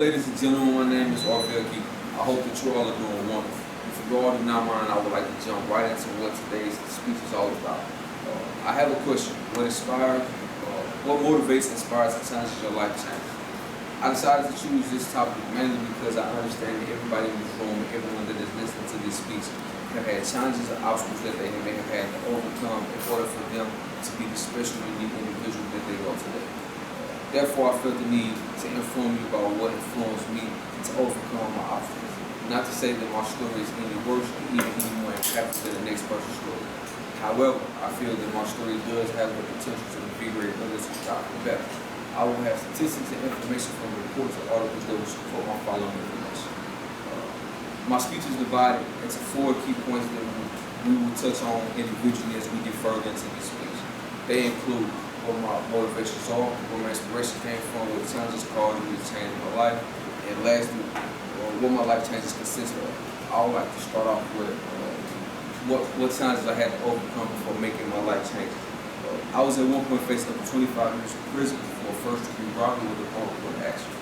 Ladies and gentlemen, my name is Arvell Keithley. I hope that you all are doing wonderful. If you all do not mind, I would like to jump right into what today's speech is all about. I have a question. What motivates, inspires, and challenges your life change? I decided to choose this topic mainly because I understand that everybody in this room, everyone that is listening to this speech, have had challenges or obstacles that they may have had to overcome in order for them to be the special, unique individual that they are today. Therefore, I felt the need to inform you about what influenced me to overcome my obstacles. Not to say that my story is any worse or even any more impactful than the next person's story. However, I feel that my story does have the potential to invigorate others who strive for better. I will have statistics and information from reports and articles that will support my following information. My speech is divided into 4 key points that we will touch on individually as we get further into this speech. They include what my motivations are, where my inspiration came from, what challenges caused me to change my life, and lastly, what my life changes consist of. I would like to start off with what challenges I had to overcome before making my life change. I was at one point facing up to 25 years in prison for a first-degree robbery with a wrongful action.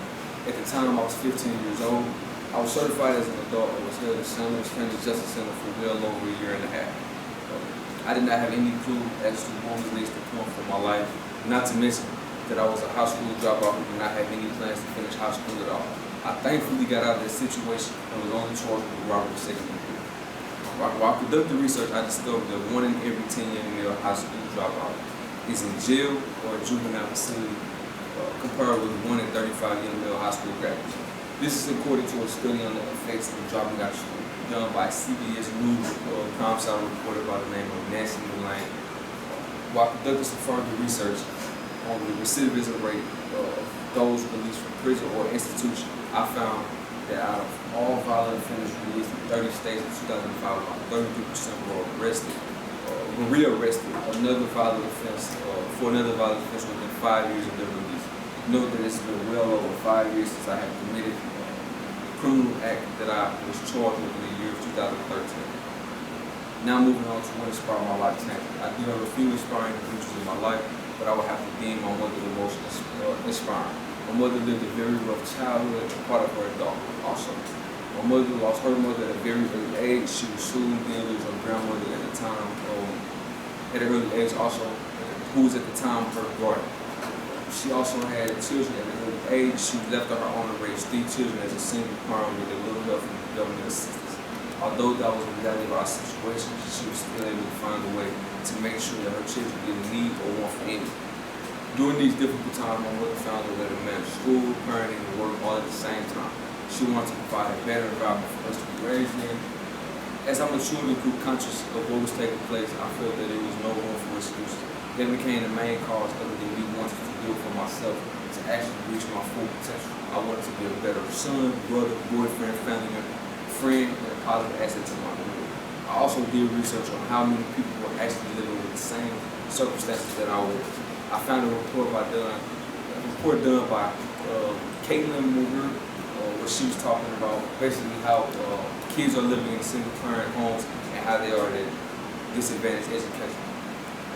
At the time, I was 15 years old. I was certified as an adult and was held at San Luis Family Justice Center for well over a year and a half. I did not have any clue as to what was next to come for my life, not to mention that I was a high school dropout who did not have any plans to finish high school at all. I thankfully got out of that situation and was only charged with robbery second degree. While conducting research, I discovered that 1 in every 10 young male high school dropout is in jail or a juvenile facility, compared with 1 in 35 young male high school graduates. This is according to a study on the effects of dropping out of school done by CBS News crime center reporter by the name of Nancy Mullane. While conducting some further research on the recidivism rate of those released from prison or institution, I found that out of all violent offenders released in 30 states in 2005, about 33% were rearrested for another violent offense within 5 years of their release. Note that it's been well over 5 years since I have committed criminal act that I was charged with in the year of 2013. Now moving on to what inspired my life change. I do have a few inspiring features in my life, but I would have to deem my mother the most inspiring. My mother lived a very rough childhood and part of her adulthood also. My mother lost her mother at a very early age. She was soon then lose her grandmother at the time, at an early age also, who was at the time her guardian. She also had children at an early age. She left on her own to raise 3 children as a single parent with a little help from the government assistance. Although that was a reality of our situation, she was still able to find a way to make sure that her children didn't need or want for anything. During these difficult times, my mother found a way to manage school, parenting, and work all at the same time. She wanted to provide a better environment for us to be raised in. As I matured and grew conscious of what was taking place, I felt that there was no room for excuses. That became the main cause other than me wanting to do it for myself to actually reach my full potential. I wanted to be a better son, brother, boyfriend, family member, friend, and a positive asset to my community. I also did research on how many people were actually living with the same circumstances that I was. I found a report done by Caitlin Moore, where she was talking about basically how kids are living in single-parent homes and how they are at disadvantaged education.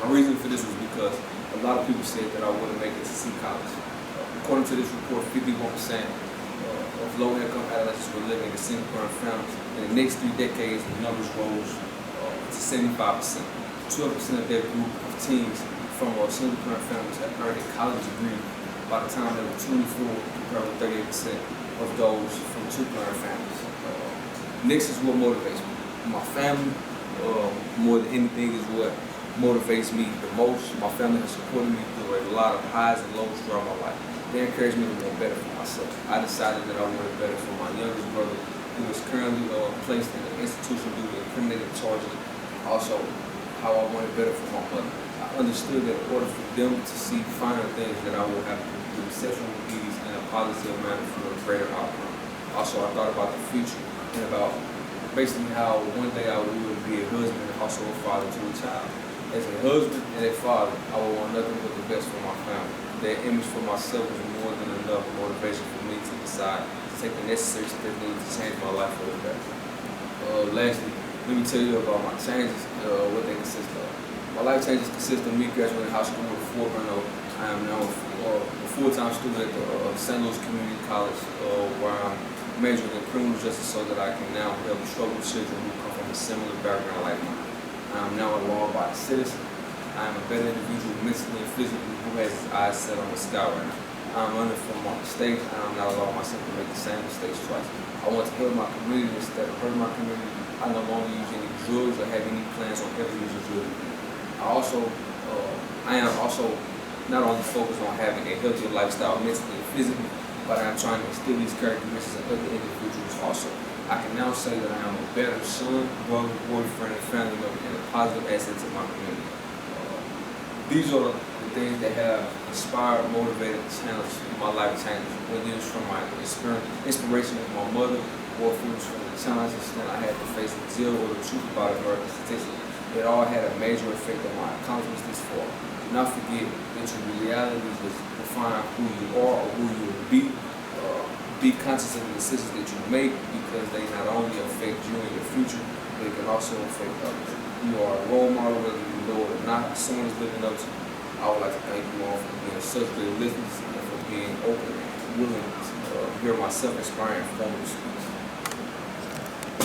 My reason for this was because a lot of people said that I wouldn't make it to see college. According to this report, 51% of low-income adolescents were living in single-parent families. In the next 3 decades, the numbers rose to 75%. 12% of that group of teens from single-parent families had earned a college degree by the time they were 24, compared with 38% of those from 2-parent families. Next is what motivates me. My family, more than anything, is what motivates me the most. My family has supported me through a lot of highs and lows throughout my life. They encouraged me to want better for myself. I decided that I wanted better for my youngest brother, who is currently placed in an institution due to incriminating charges. Also, how I wanted better for my mother. I understood that in order for them to see finer things, that I will have to do exceptional duties in a positive manner for a greater outcome. Also, I thought about the future and about basically how one day I would be a husband and also a father to a child. As a husband and a father, I would want nothing but the best for my family. That image for myself was more than enough motivation for me to decide to take the necessary steps needed to change my life for the better. Lastly, let me tell you about my changes, what they consist of. My life changes consist of me graduating high school with a 4.0. I I am now a full-time student at the St. Louis Community College, where I'm majoring in criminal justice so that I can now help troubled children who come from a similar background like mine. I am now a law-abiding citizen. I am a better individual mentally and physically who has his eyes set on the sky right now. I am learning from my mistakes, and I am not allowing myself to make the same mistakes twice. I want to help my community instead of hurting my community. I no longer use any drugs or have any plans on ever using drugs again. I am also not only focused on having a healthier lifestyle mentally and physically, but I am trying to instill these characteristics in other individuals also. I can now say that I am a better son, brother, boyfriend, and family member, and a positive asset to my community. These are the things that have inspired, motivated, and challenged my life changes, whether it's from my inspiration of my mother, or if it was from the challenges that I had to face in jail, or the truth about American statistics. It all had a major effect on my accomplishments this far. Do not forget that your reality will define who you are or who you will be. Be conscious of the decisions that you make, because they not only affect you and your future, but it can also affect others. You are a role model, whether you know it or not. Someone is looking up to you. I would like to thank you all for being such good listeners and for being open and willing to hear my self-inspiring formative speech.